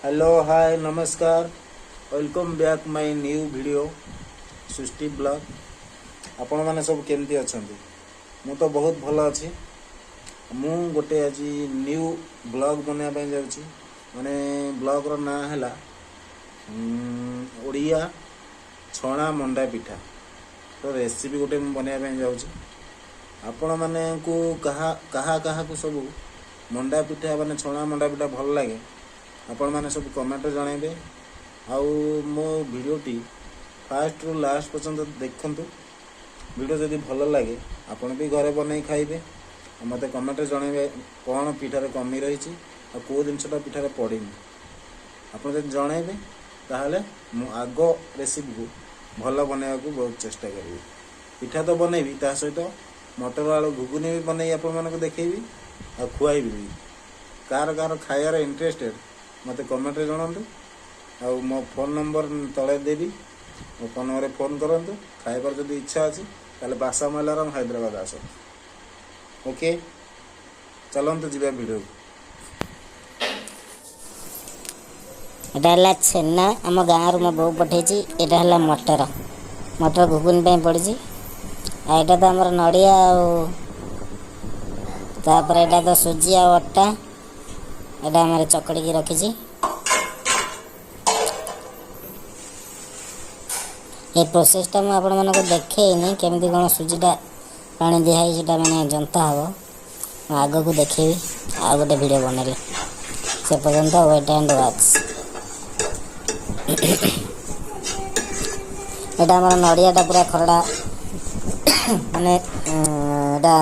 Hello hi नमस्कार welcome back my new video Srishti blog. आपण माने सब केमती अछंती? मु तो बहुत भल अछि। मु गोटे आज न्यू ब्लॉग बनिया पे जाउची। माने ब्लॉग रो ना हैला ओडिया छणा मंडा पिठा तो रेसिपी गोटे मु बनिया पे जाउची। आपण माने को कहा कहा कहा को सब मंडा पिठा माने छणा मंडा पिठा भल लागे आपण मैंने सब कमेंट जनइबे। आउ मो भिडियोटी फास्ट रु लास्ट पर्यंत देखु। वीडियो जदि भल लगे आपण भी घरे बनई खाइबे। मत कमेंट जनइबे कौन पिठार कमी रही कौ जिनसा पिठार पड़नी आप जनइबे ताहले मु आग रेसिपी को भल बनवा को बहुत चेष्टा करी। पिठा तो बनईबी ता सहित मटर आलू घुगुनी भी बनई आपण देखी आ खुआईबी भी। कार कार खायार इंटरेस्टेड मत कमेंट जनातु। आ मो फोन नंबर तले देवी मो फोन नंबर फोन करंतु। खाइबार जदि इच्छा अछि ताले बासा मलाराम हैदराबाद आस। ओके चलंतु जीवा वीडियो। एटा हला छेना आम गाँव रू मो बो पठेची। एटा हला मटर मटर घुगुन पे पड़ी। एटा तो आमर नड़िया तापर एटा तो सुजी आ अटा एटा आमर चकड़ी की रखी। ये प्रोसेसटा मुझे आपण मानक देखनी केमती कौन सुजीटा पानी दिहाई से मैंने जनता हम आग को देखेबी आ गोटे वीडियो बनैले से पर्यंत वेट एंड वाच। एटा आमर नड़ियाटा पूरा खरड़ा माने एटा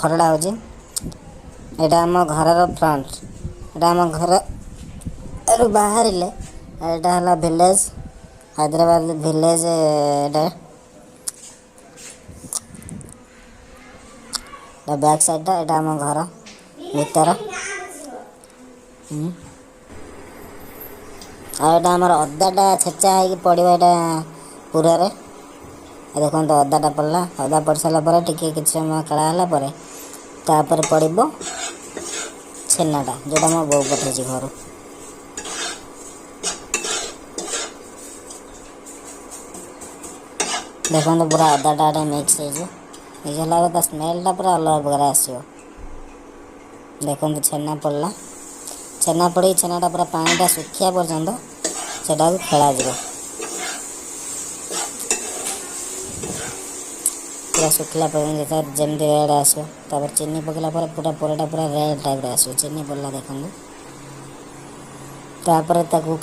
खरड़ा होची। एटा आम घर फ्रंट एटा आम घर बाहर एटा हला विलेज हैदराबाद विलेज। एटा बैक साइड एटा आम घर भीतर आम अदाटा छेचा है पड़ा एटा पूरा रे देखो तो अदाटा पड़ा। अदा पड़ सारा टिके कि समय कड़ा तापर पड़ो छेनाटा जोटा मो बो पठे घर। देखो तो पूरा अदाटा मिक्स हो स्मेलटा पूरा अलग प्रकार आसो। देखो तो छेना पड़ा छेना पड़ी छेनाटा पूरा पानीटा सुखिया पर्यंत सेटा खेला पूरा सुखला पर्यंत जमी रेड आसो। चीनी पकला पूरा पोराटा पूरा रेड टाइप आसो। चीनी पड़ा देखो तापर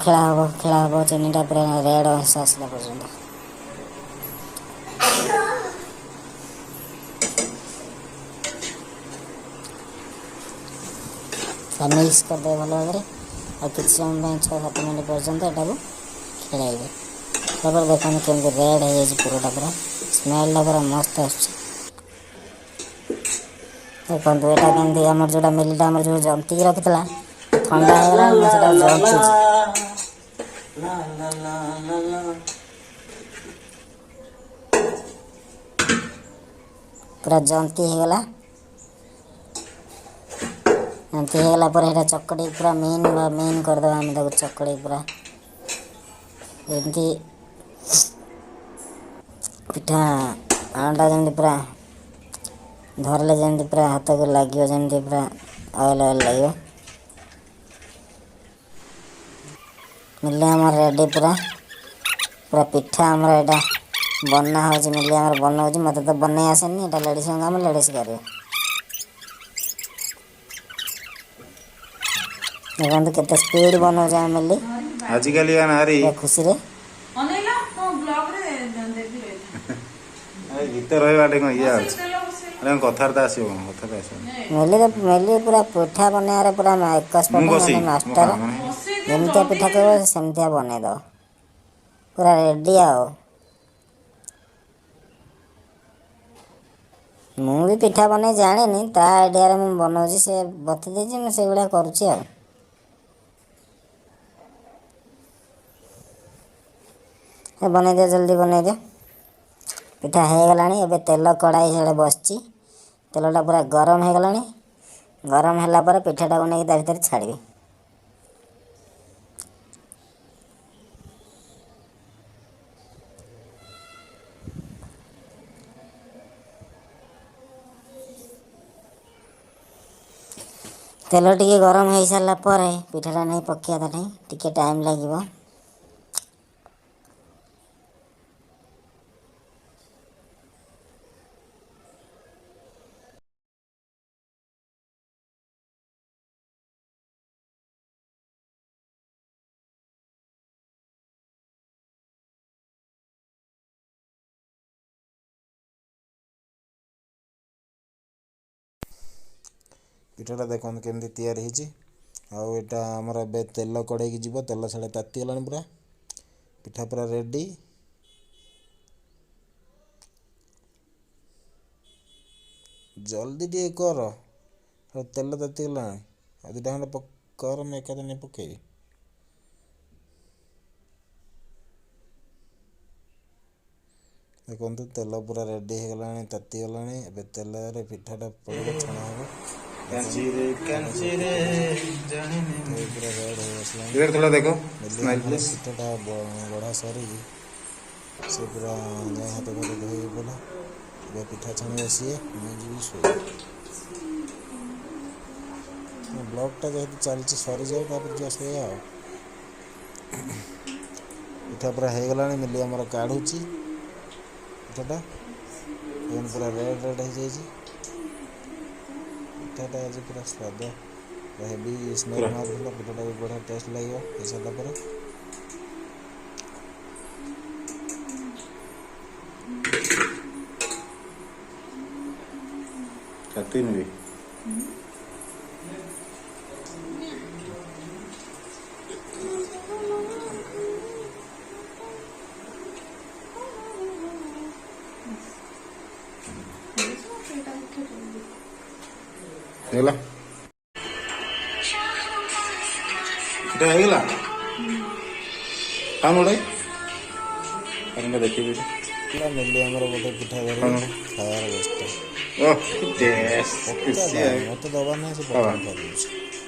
खेला हम चीनीटा पूरा रेड अंश आसला पर्यंत मिक्स करदे भल भाव और किसी समय 6-7 मिनट पर्यंत एटा को खेलाइबे। तापर देखो केमती रेड हो जाए पूराटा पूरा स्मेलटा पूरा मस्त आस। देखो यहाँ केमती आम जो मिलटा आम जो जंती रखी ठंडा होगा जंतुची पूरा जंती होगला। एमती होगला पर चकड़ी पूरा मेन करदे आम चकड़ी पूरा एमती पिठा आंटा जमी पूरा धरले जमी पूरा हाथ को लगे जमी पूरा ऑयल ऑयल लगे मिले आम रेडी पूरा पूरा पिठा आमर एटा बना हो मिले आम बनाऊँ। मत तो बन आसेनी एटा लेडीज काम लेडीज करेंगे। देखो केते स्पीड बनाऊँ मिली आजिकल नारी खुशी रे गीत रही कथार्ता आस मिली पूरा पिठा बनैया पूरा एक्सपर्ट मास्टर जमती पिठा कह सेमती बनईद पूरा रेडी आओ। मु भी पिठा बनई जानी ता आइडिया मुझे बनाऊँ से बता देती मुझे गुड़ा करुच्ची बनई दियो जल्दी बनई दियो। पिठा हो गला एबे तेल कड़ाई से बस तेलटा पूरा गरम हो गला। गरम है पिठाटा को नहीं भर छाड़ी ତେଲ ଟିକେ ଗରମ ହେଇସାରିଲା ପରେ ପିଠାଟା ନେଇ ପକାଇବା ପାଇଁ ଟିକେ ଟାଇମ୍ ଲାଗିବ। ପିଠାଟା ଦେଖନ୍ତୁ କେମିତି ତିଆରି ହେଇଛି। ଆଉ ଏଇଟା ଆମର ଏବେ ତେଲ କଡ଼େଇକି ଯିବ। ତେଲ ସାଡ଼େ ତାତିଗଲାଣି ପୁରା। ପିଠା ପୁରା ରେଡ଼ି। ଜଲ୍ଦି ଟିକେ କର, ତେଲ ତାତିଗଲାଣି। ଆଉ ଦୁଇଟା ଖଣ୍ଡେ କର, ମୁଁ ଏକାଥରେ ନେଇ ପକେଇବି। ଦେଖନ୍ତୁ ତେଲ ପୁରା ରେଡ଼ି ହେଇଗଲାଣି, ତାତିଗଲାଣି। ଏବେ ତେଲରେ ପିଠାଟା ପଡ଼ିବ, ଛଣା ହେବ। ପୁରା ରେଡ୍ ହେଇ ଆସିଲାଣି। ପିଠାଟା ଗଢ଼ା ସରିକି ସେ ପୁରା ଯାଇ ହାତ ଫାତ ଧୋଇକି ପଡ଼ିଲା। ଏବେ ପିଠା ଛାଣିବ ସିଏ, ମୁଁ ଯିବି ଶୋଇବି। ବ୍ଲଗ୍ଟା ଯେହେତୁ ଚାଲିଛି ସରିଯାଉ, ତାପରେ ଯିବା ଶୋଇବା ଆଉ। ପିଠା ପୁରା ହେଇଗଲାଣି। ମିଲି ଆମର କାଢ଼ୁଛି ପିଠାଟା। ଦେଖନ୍ତୁ ପୁରା ରେଡ୍ ହେଇଯାଇଛି। ପିଠାଟା ଆଜି ପୁରା ସ୍ୱାଦ, ପୁରା ହେଭି ସ୍ମେଲ୍ ମାରୁଥିଲା। ପିଠାଟା ବି ବଢ଼ିଆ ଟେଷ୍ଟ ଲାଗିବ ହେଇସାରିଲା ପରେ। ହେଇଗଲା, ଏଇଟା ହେଇଗଲା। କାମ ଗୋଟେ ଦେଖିବି। ମିଲି ଆମର ଗୋଟେ ପିଠା ଧରି ଖାଇବାର ବ୍ୟସ୍ତ। ମତେ ଦବାର ନାହିଁ, ସେ ପତ୍ର ଖାଇଦେଉଛି।